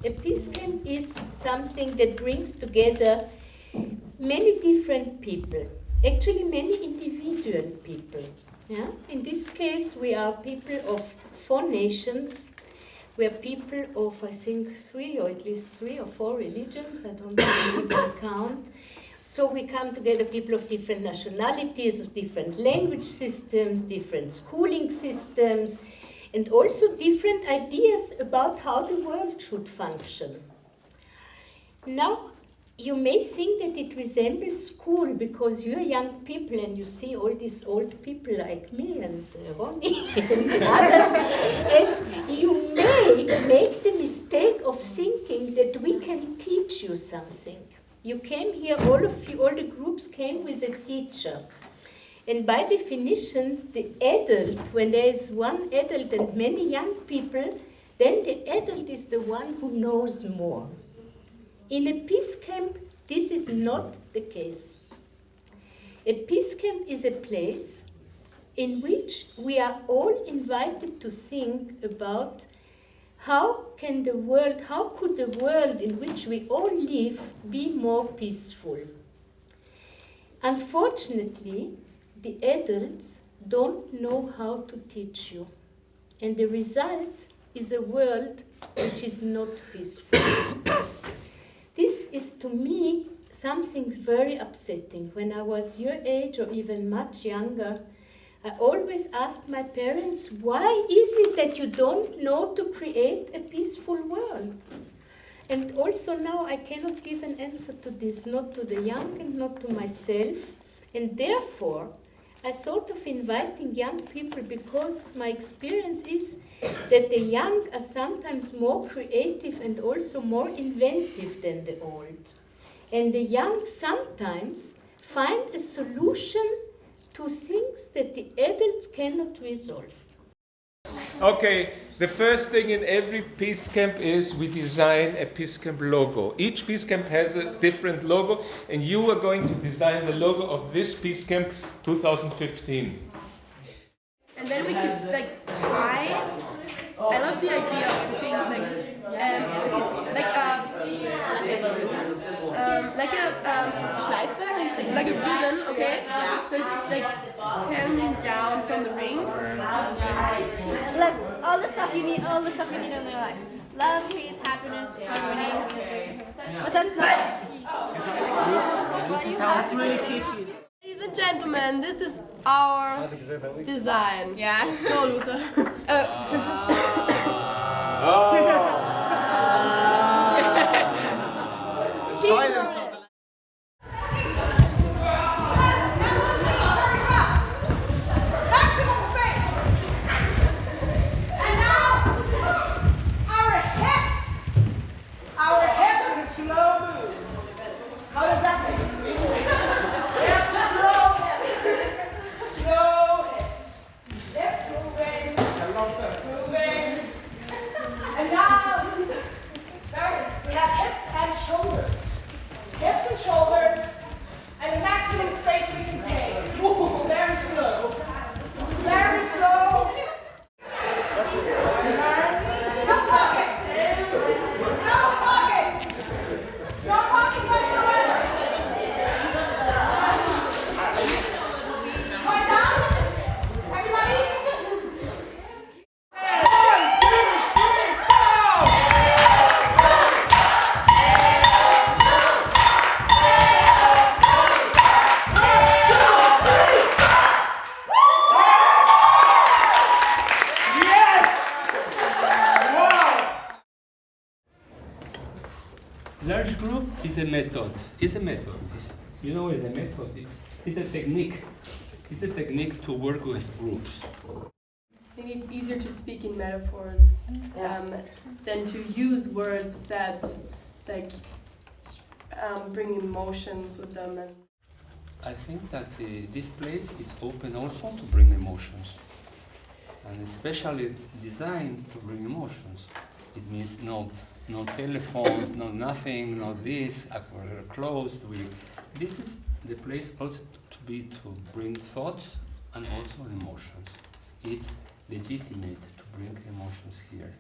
A peace camp is something that brings together many different people, actually many individual people. Yeah? In this case, we are people of 4 nations. We are people of, I think, 3 or at least 3 or 4 religions. I don't even count. So we come together, people of different nationalities, of different language systems, different schooling systems, and also different ideas about how the world should function. Now, you may think that it resembles school because you're young people and you see all these old people like me and Ronnie and others, and you may make the mistake of thinking that we can teach you something. You came here, all of you, all the groups came with a teacher. And by definition, the adult, when there is one adult and many young people, then the adult is the one who knows more. In a peace camp, this is not the case. A peace camp is a place in which we are all invited to think about how could the world in which we all live be more peaceful. Unfortunately, the adults don't know how to teach you. And the result is a world which is not peaceful. This is, to me, something very upsetting. When I was your age or even much younger, I always asked my parents, why is it that you don't know to create a peaceful world? And also now I cannot give an answer to this, not to the young and not to myself. And therefore, I thought of inviting young people because my experience is that the young are sometimes more creative and also more inventive than the old. And the young sometimes find a solution to things that the adults cannot resolve. Okay, the first thing in every peace camp is we design a peace camp logo. Each peace camp has a different logo, and you are going to design the logo of this peace camp 2015. And then we could tie. I love the idea of the things we could like a schleife, how you say, like a ribbon, okay? So it's tearing down from the ring. Like all the stuff you need in your life. Love, peace, happiness, harmony. But that's not peace. It sounds really kitschy. Ladies and gentlemen, this is our design. Yeah. Go, Luther. Silence. Large group is a method. It's a method. It's a method. It's a technique. It's a technique to work with groups. Maybe it's easier to speak in metaphors than to use words that bring emotions with them. And I think that this place is open also to bring emotions, and especially designed to bring emotions. It means no telephones, no nothing, no this, we're closed. This is the place also to bring thoughts and also emotions. It's legitimate to bring emotions here.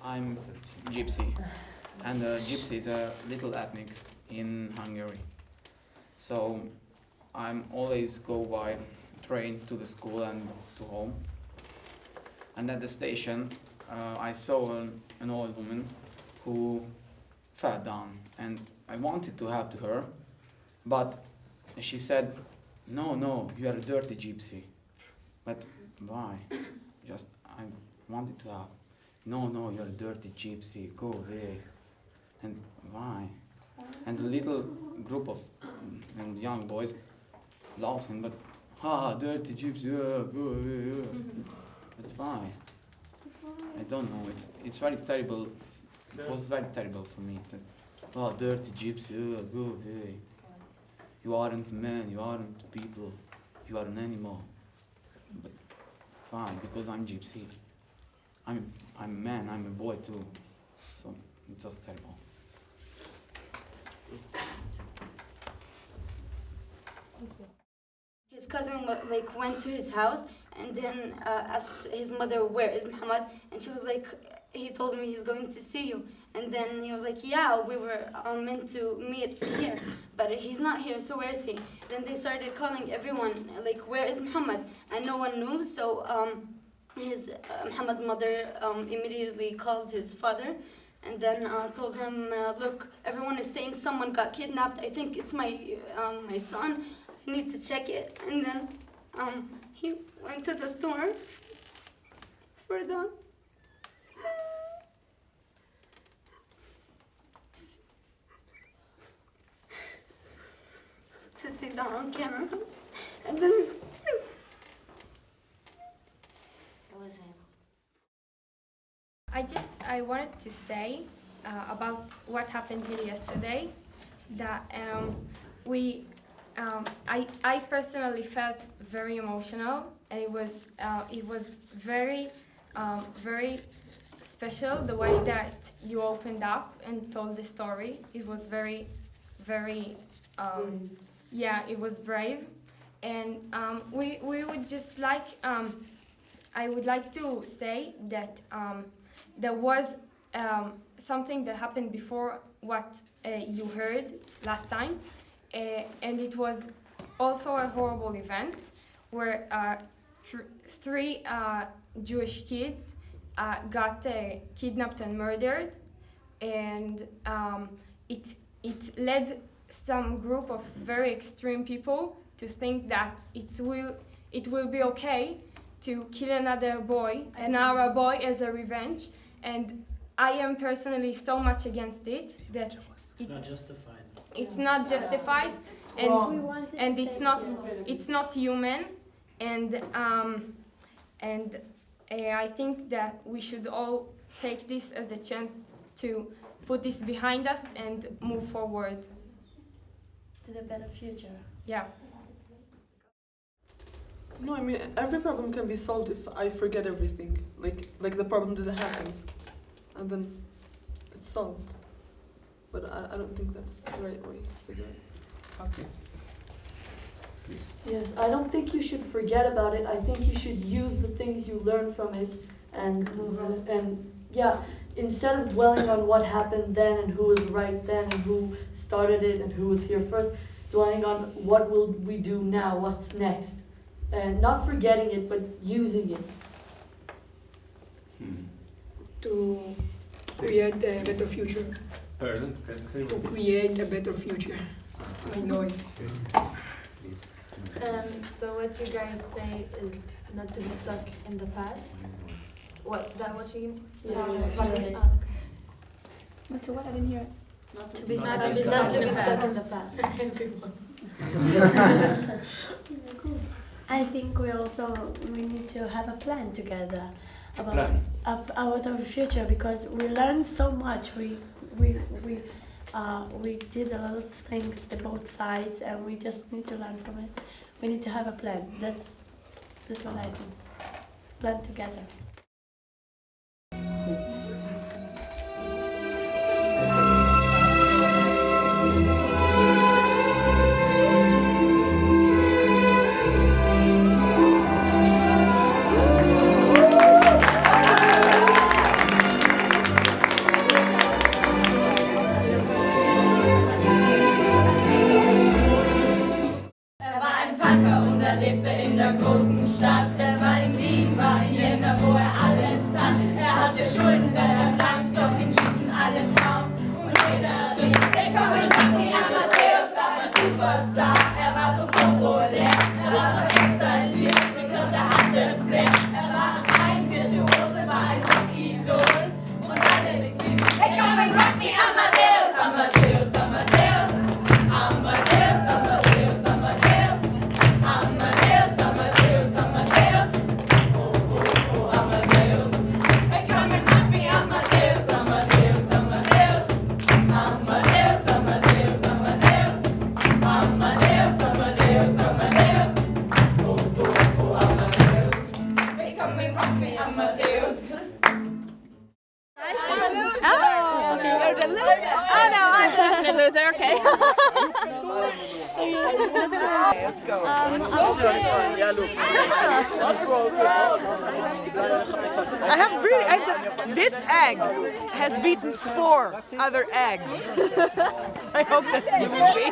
I'm gypsy, and gypsy is a little ethnic in Hungary. So I'm always go by train to the school and to home. And at the station, I saw an old woman who fell down, and I wanted to help her, but she said, "No, you are a dirty gypsy." But why? Just I wanted to help. No, you're a dirty gypsy. Go away. And why? And a little group of young boys laughing, but dirty gypsy, go away. But why? I don't know. It's very terrible. It was very terrible for me. That, dirty gypsy, go away. You aren't a man. You aren't people. You are an animal. But why? Because I'm gypsy. I'm a man. I'm a boy too. So it's just terrible. His cousin went to his house and then asked his mother, "Where is Muhammad?" And she was like, "He told me he's going to see you." And then he was like, "Yeah, we were meant to meet here, but he's not here, so where is he?" Then they started calling everyone, like, "Where is Muhammad?" And no one knew, so Muhammad's mother immediately called his father and then told him, "Look, everyone is saying someone got kidnapped. I think it's my son. I need to check it." And then he went to the store for the to see the on cameras, and then I wanted to say about what happened here yesterday, that I personally felt very emotional, and it was very special the way that you opened up and told the story. It was very it was brave, and we would just like I would like to say that there was something that happened before what you heard last time, and it was also a horrible event where three Jewish kids got kidnapped and murdered, and it led some group of very extreme people to think that it will be okay to kill another boy, an Arab boy, as a revenge. And I am personally so much against it that it's not justified. It's not justified, and it's not human, and I think that we should all take this as a chance to put this behind us and move forward to the better future. Yeah. No, I mean, every problem can be solved if I forget everything. Like the problem didn't happen, and then it's solved. But I don't think that's the right way to do it. Okay. Please. Yes, I don't think you should forget about it. I think you should use the things you learn from it and instead of dwelling on what happened then and who was right then and who started it and who was here first, dwelling on what will we do now, what's next. And not forgetting it, but using it. To create a better future. Pardon? To create a better future. I know it. So what you guys say is not to be stuck in the past. What you? Yeah. Okay. But to what? I didn't hear it. Not to be stuck in the past. Everyone. I think we need to have a plan together about our future, because we learned so much. We did a lot of things to both sides, and we just need to learn from it. We need to have a plan. That's what I think. Plan together. the loser. Oh no, I'm the definite loser. Okay. Let's go. This egg has beaten 4 other eggs. I hope that's a movie.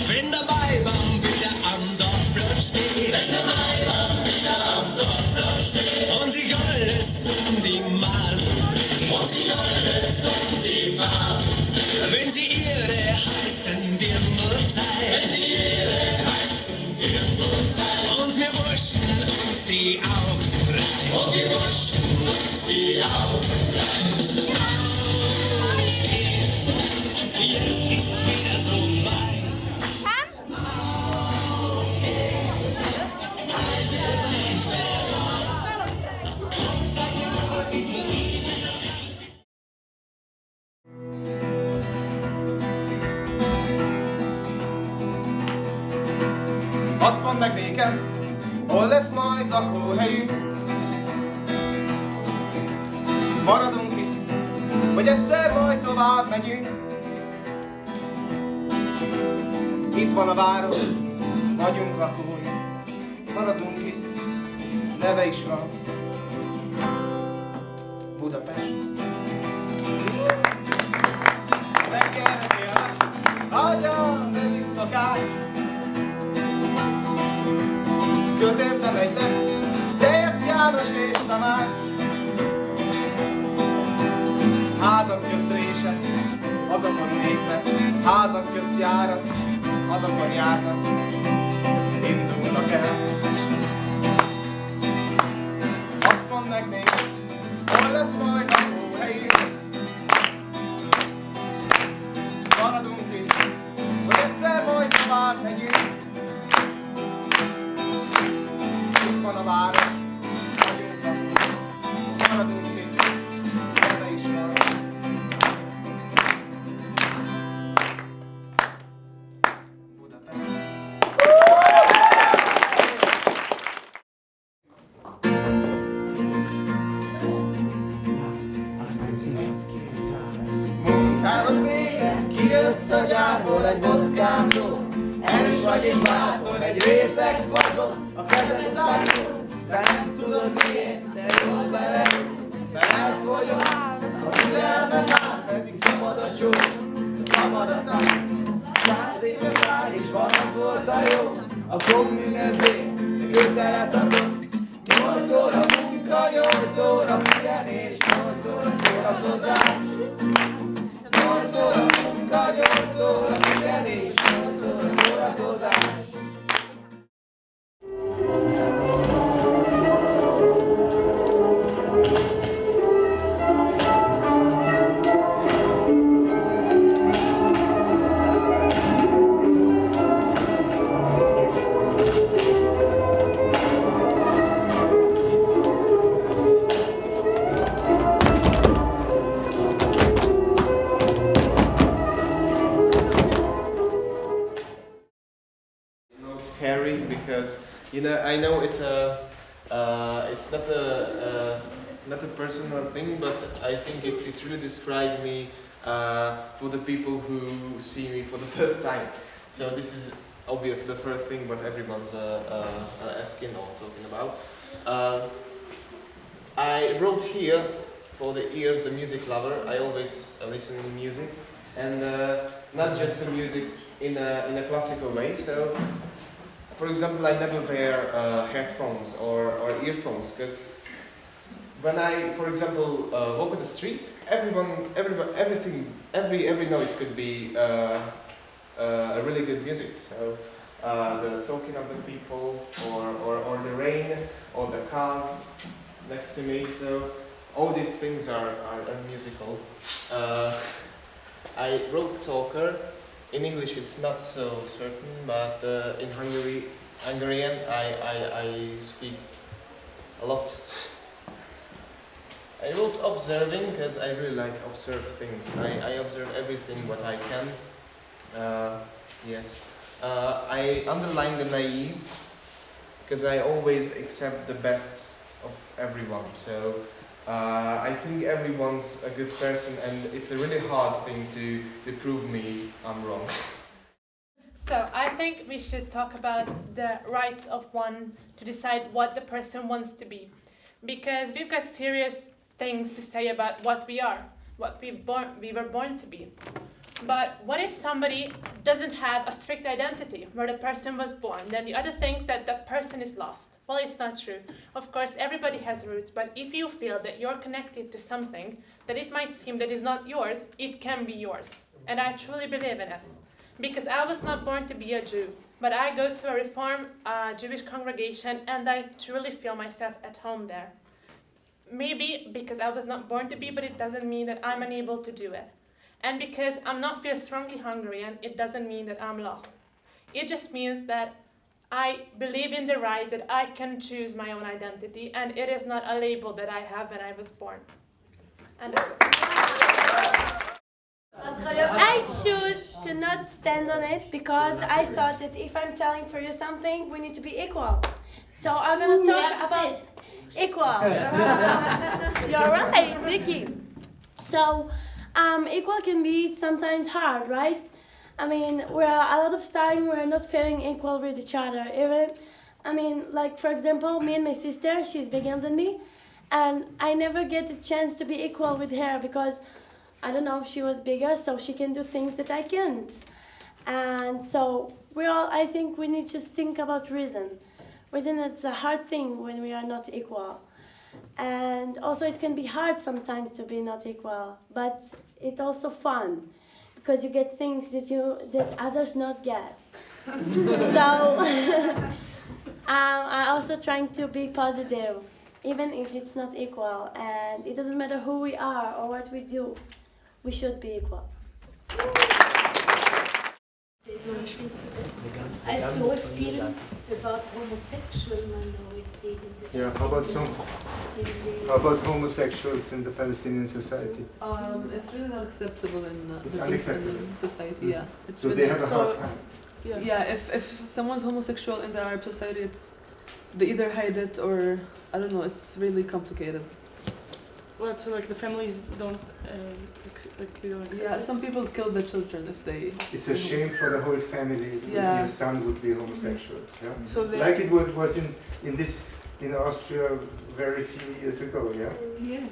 Wenn der Weibam wieder am Dorfplatz steht, wenn der Weibam wieder am Dorfplatz steht, und sie Goldes um die Maden dreht, und sie Goldes um die Maden dreht, wenn sie ihre heißen Dirndl zeigt, wenn sie ihre heißen Dirndl zeigt, und wir wuschen uns die Augen rein, und wir wuschen uns die Augen rein. Auf geht's, jetzt ist wieder so weit. Azt mondd meg nékem, hol lesz majd lakóhelyünk. Maradunk itt, vagy egyszer majd tovább megyünk. Itt van a város, vagyunk lakói. Maradunk itt, neve is van. Budapest. Megkérdetél, hogyan ez itt szokás. Közérte megy le, Tért János és Tamás. Házak közt rése, azokon lépnek, házak közt járat, azokon járnak, indulnak el. Azt mondd meg nékem, hol lesz majd lakóhelyünk. Maradunk itt, hogy egyszer majd tovább megyünk. Itt van a város, vagyunk lakók, maradunk itt, neve is van. Munkának vége, kijössz a gyárból egy vodkámról. Erős vagy és bátor, egy részeg vadon, a kezed tágol, de nem tudod miért, de jól beleülsz, de elfogyom. Ha türelme már, pedig szabad a csók, szabad a tánc. 100 éves vár és van, az volt a jó, a kommunizé, de kötelet adott. 8 óra munka, 8 óra pihenés, 8 óra szórakozás. 8 óra munka, 8 óra pihenés, 8 óra szórakozás. Because I know it's not a personal thing, but I think it's really described me for the people who see me for the first time. So this is obviously the first thing what everyone's asking or talking about. I wrote here for the ears, the music lover. I always listen to music, and not just the music in a classical way. So. For example, I never wear headphones or earphones because when I, for example, walk on the street, every noise could be a really good music. So the talking of the people, or the rain, or the cars next to me. So all these things are musical. I wrote talker. In English it's not so certain, but in Hungarian I speak a lot. I wrote observing because I really like observe things. I observe everything what I can. Yes. I underline the naive because I always accept the best of everyone. So I think everyone's a good person, and it's a really hard thing to prove me I'm wrong. So I think we should talk about the rights of one to decide what the person wants to be. Because we've got serious things to say about what we are, what we were born to be. But what if somebody doesn't have a strict identity where the person was born? Then the other think that that person is lost. Well, it's not true. Of course, everybody has roots, but if you feel that you're connected to something, that it might seem that is not yours, it can be yours. And I truly believe in it. Because I was not born to be a Jew, but I go to a Reform Jewish congregation and I truly feel myself at home there. Maybe because I was not born to be, but it doesn't mean that I'm unable to do it. And because I'm not feel strongly Hungarian, it doesn't mean that I'm lost. It just means that I believe in the right that I can choose my own identity, and it is not a label that I have when I was born. And I choose to not stand on it because I thought that if I'm telling for you something, we need to be equal. So I'm going to talk about equal. You're right, Vicky. So equal can be sometimes hard, right? I mean, a lot of time we're not feeling equal with each other. Like for example, me and my sister, she's bigger than me, and I never get the chance to be equal with her because I don't know, she was bigger, so she can do things that I can't. And so I think we need to think about reason. Reason it's a hard thing when we are not equal. And also it can be hard sometimes to be not equal, but it's also fun because you get things that others not get. So I'm also trying to be positive, even if it's not equal. And it doesn't matter who we are or what we do. We should be equal. I saw a film about homosexual minority. Yeah, how about homosexuals in the Palestinian society? It's really not acceptable in it's the unacceptable. Society. Yeah, it's so really, they have a hard time. Yeah, if someone's homosexual in the Arab society, they either hide it or I don't know. It's really complicated. Well, so like the families don't accept. Yeah, some people kill their children if they. It's a shame for the whole family if your son would be homosexual. Yeah? So like it was in Austria very few years ago. Yeah. Yes.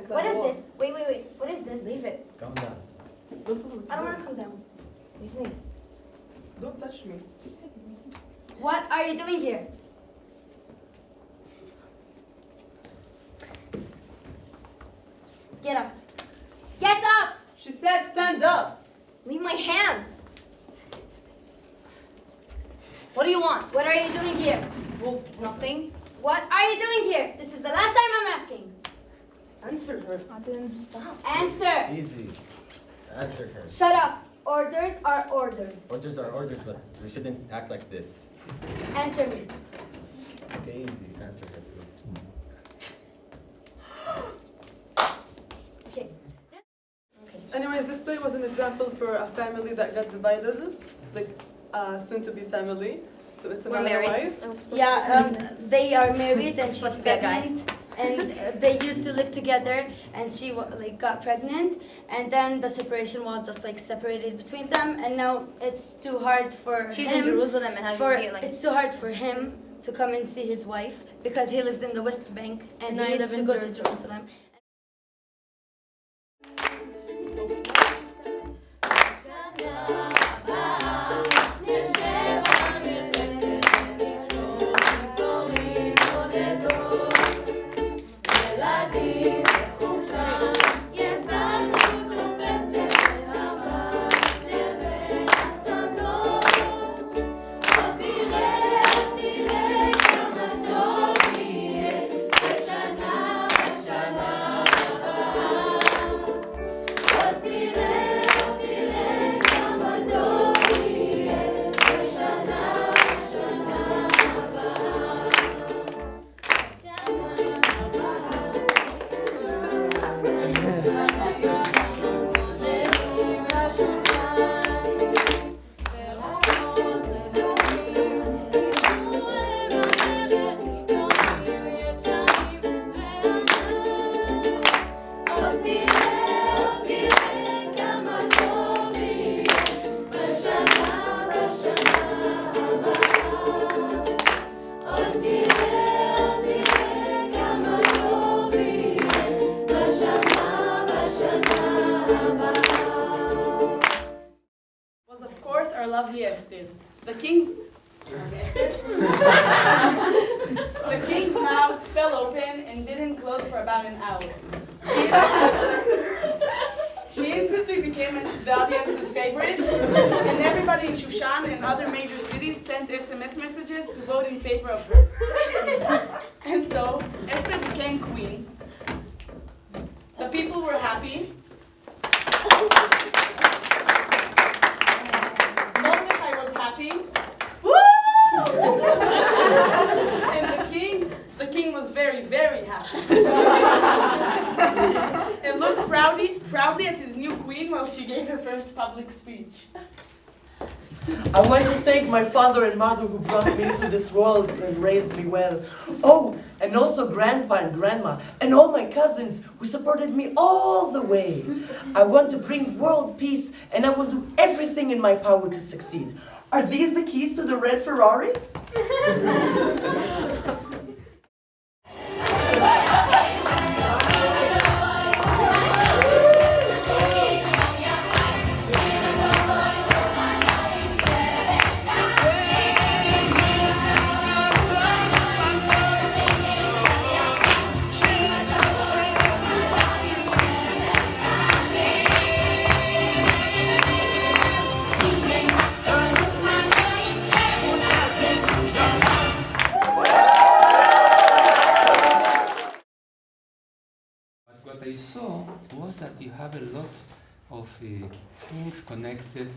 What is this? Wait. What is this? Leave it. Calm down. I don't want to come down. Leave me. Don't touch me. What are you doing here? Get up. Get up! She said stand up. Leave my hands. What do you want? What are you doing here? Well, nothing. What are you doing here? This is the last time I'm asking. Answer her. Stop. Answer. Easy. Answer her. Shut up. Orders are orders. Orders are orders, but we shouldn't act like this. Answer me. Okay, easy. Answer it, please. Okay. Anyways, this play was an example for a family that got divided, like soon-to-be family. So it's a man and wife. Yeah, they are married and she's pregnant, and they used to live together, and she got pregnant, and then the separation wall just separated between them, and now it's too hard for She's him. in Jerusalem, and how do you see it? It's too hard for him to come and see his wife because he lives in the West Bank and No, he I needs live to in go to Jerusalem. Jerusalem. Lovely Esther. The king's mouth fell open and didn't close for about an hour. She instantly became the audience's favorite, and everybody in Shushan and other major cities sent SMS messages to vote in favor of her. And so Esther became queen. The people were happy. And the king was very, very happy. And looked proudly at his new queen while she gave her first public speech. I want to thank my father and mother who brought me into this world and raised me well. Oh, and also grandpa and grandma, and all my cousins who supported me all the way. I want to bring world peace, and I will do everything in my power to succeed. Are these the keys to the red Ferrari? What I saw was that you have a lot of things connected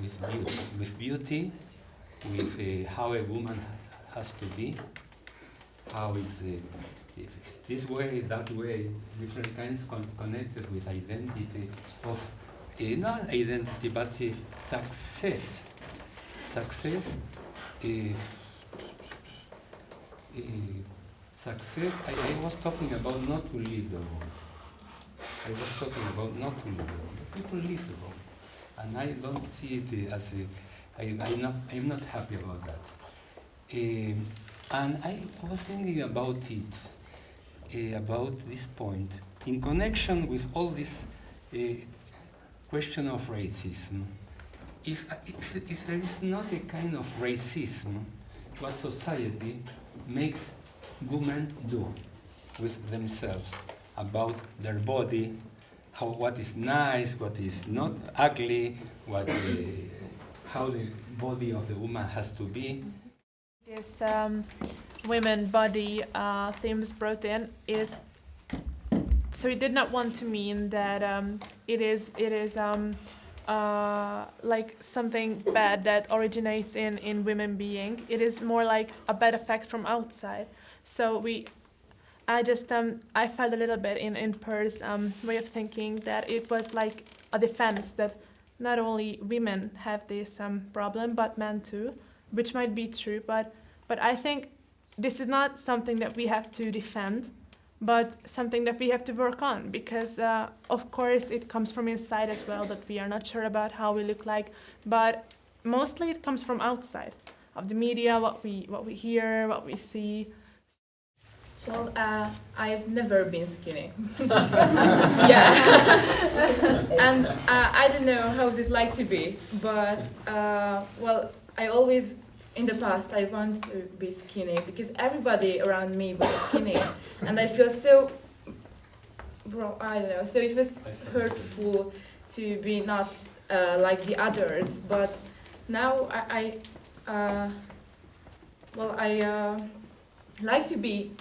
with beauty, with how a woman has to be, how is if it's this way, that way, different kinds connected with identity of not identity but success. Success. Success. I was talking about not to leave the room. I was talking about not to leave the room. People leave the room, and I don't see it as I'm not happy about that. And I was thinking about it, about this point, in connection with all this question of racism. If there is not a kind of racism, what society makes women do with themselves about their body, what is nice, what is not ugly, how the body of the woman has to be. This women body themes brought in is so it did not want to mean that it is like something bad that originates in women being. It is more like a bad effect from outside. So I felt a little bit in Per's way of thinking that it was like a defense that not only women have this problem, but men too, which might be true, but I think this is not something that we have to defend, but something that we have to work on, because of course it comes from inside as well, that we are not sure about how we look like, but mostly it comes from outside, of the media, what we hear, what we see. Well, I've never been skinny. Yeah. And I don't know how it's like to be, but well, I always, in the past, I want to be skinny because everybody around me was skinny, and I feel so, I don't know, so it was hurtful to be not like the others, but now I like to be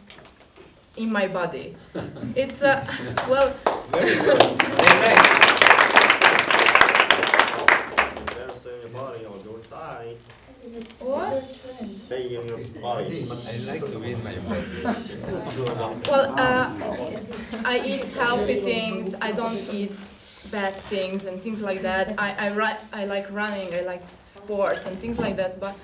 in my body. It's well. Very good. Instead of staying in your body, or go tight. What? Stay in your body. I like to be in my body. Well, I eat healthy things. I don't eat bad things and things like that. I like running. I like sports and things like that. But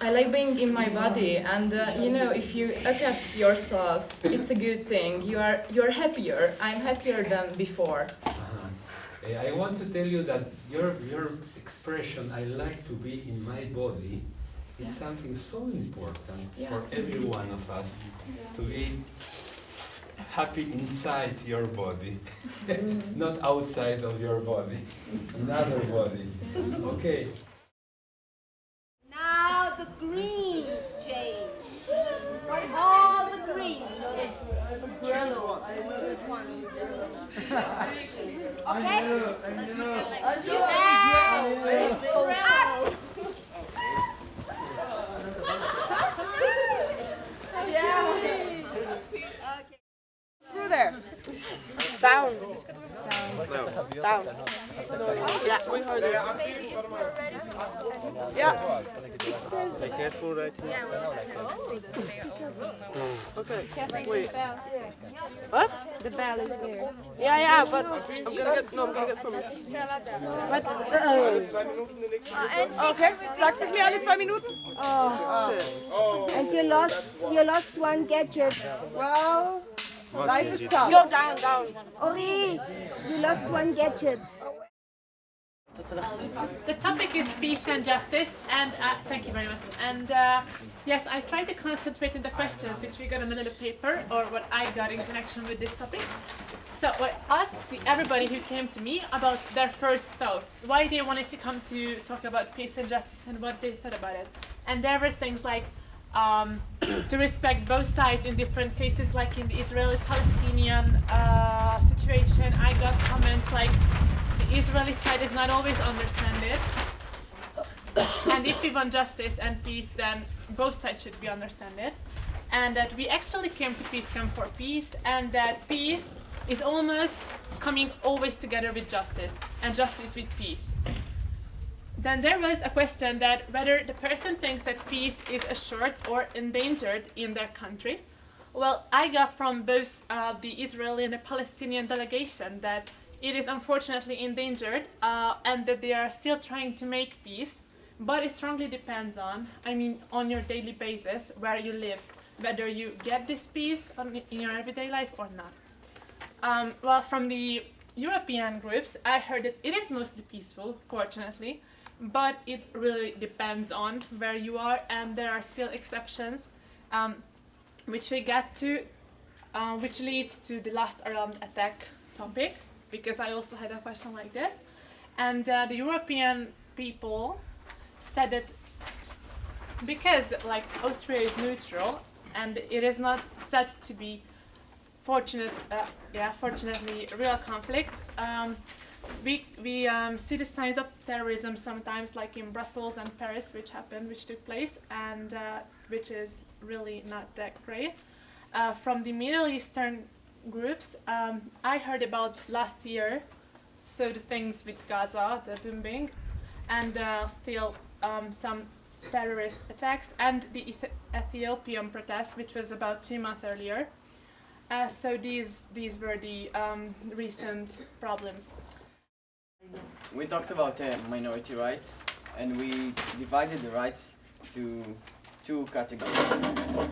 I like being in my body, and you know, if you accept yourself, it's a good thing. You're happier. I'm happier than before. I want to tell you that your expression, I like to be in my body, is something so important for every one of us, to be happy inside your body, not outside of your body, another body. Okay. Now the greens change. All the greens. Choose one. Okay? Up. Through there. Down. Down. Yeah. Yeah. Be careful right here. Okay. Wait. What? The bell is here. Yeah, but I'm gonna get from you. But, okay. Sagst du mir alle 2 Minuten? Oh. And you lost one gadget. Well, life is tough. Go down. Ori, you lost one gadget. The topic is peace and justice, and thank you very much. And yes, I try to concentrate on the questions which we got on a little paper, or what I got in connection with this topic. So I asked everybody who came to me about their first thought, why they wanted to come to talk about peace and justice and what they thought about it. And there were things like to respect both sides in different cases, like in the Israeli-Palestinian situation. I got comments like, the Israeli side is not always understand it, and if we want justice and peace, then both sides should be understand it, and that we actually came to Peacecamp for peace, and that peace is almost coming always together with justice, and justice with peace. Then there was a question that whether the person thinks that peace is assured or endangered in their country. Well, I got from both the Israeli and the Palestinian delegation that it is unfortunately endangered, and that they are still trying to make peace, but it strongly depends on your daily basis, where you live, whether you get this peace in your everyday life or not. Well, from the European groups, I heard that it is mostly peaceful, fortunately, but it really depends on where you are, and there are still exceptions, which we get to, which leads to the last alarm attack topic, because I also had a question like this. And the European people said that because like Austria is neutral and it is not said to be fortunately real conflict, we see the signs of terrorism sometimes, like in Brussels and Paris, which took place, and which is really not that great. From the Middle Eastern groups, I heard about last year so the things with Gaza, the bombing, and still some terrorist attacks, and the Ethiopian protest, which was about 2 months earlier. So these were the recent problems. We talked about minority rights, and we divided the rights to 2 categories.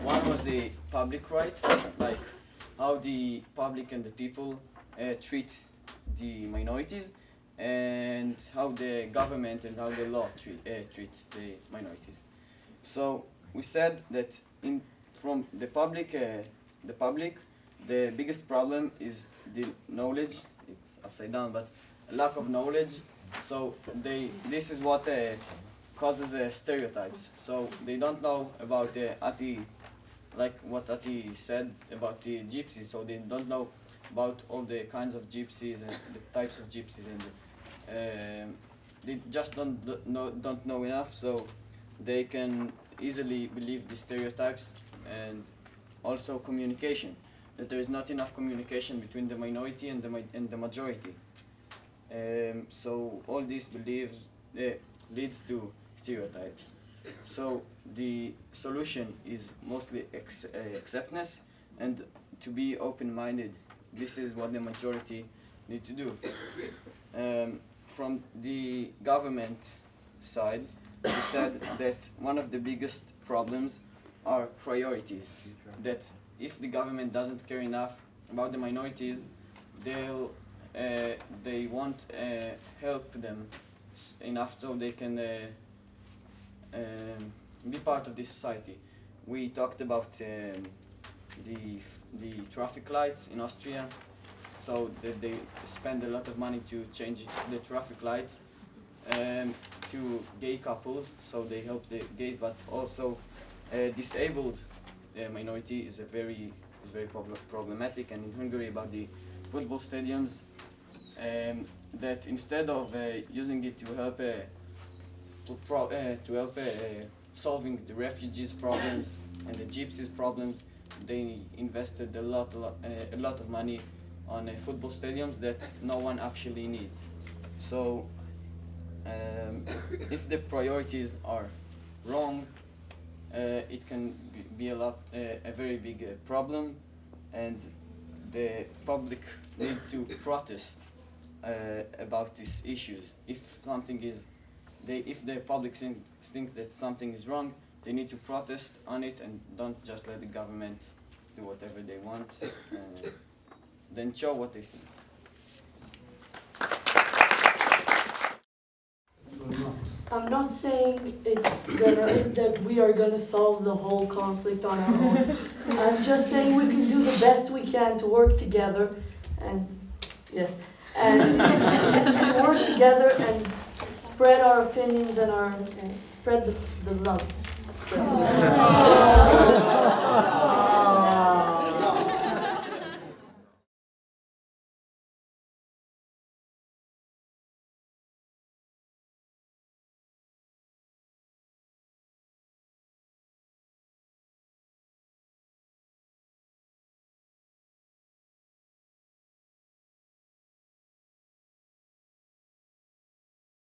One was the public rights, like how the public and the people treat the minorities, and how the government and how the law treat the minorities. So we said that from the public, the biggest problem is the knowledge. It's upside down, but a lack of knowledge. So this is what causes stereotypes. So they don't know about like what Ati said about the gypsies. So they don't know about all the kinds of gypsies and the types of gypsies, and they just don't know enough. So they can easily believe the stereotypes, and also communication. That there is not enough communication between the minority and the majority. So all these beliefs leads to stereotypes. So the solution is mostly acceptance and to be open-minded. This is what the majority need to do. From the government side, we said that one of the biggest problems are priorities. That if the government doesn't care enough about the minorities, they won't help them enough so they can be part of this society. We talked about the traffic lights in Austria, so that they spend a lot of money to change the traffic lights to gay couples, so they help the gays, but also disabled minority is very problematic. And in Hungary, about the football stadiums, that instead of using it to help solving the refugees problems and the gypsies problems, they invested a lot of money on football stadiums that no one actually needs. So if the priorities are wrong, it can be a very big problem, and the public need to protest about these issues. If the public think that something is wrong, they need to protest on it and don't just let the government do whatever they want, then show what they think. I'm not saying that we are gonna solve the whole conflict on our own. I'm just saying we can do the best we can to work together, and to work together and spread our opinions and spread the love.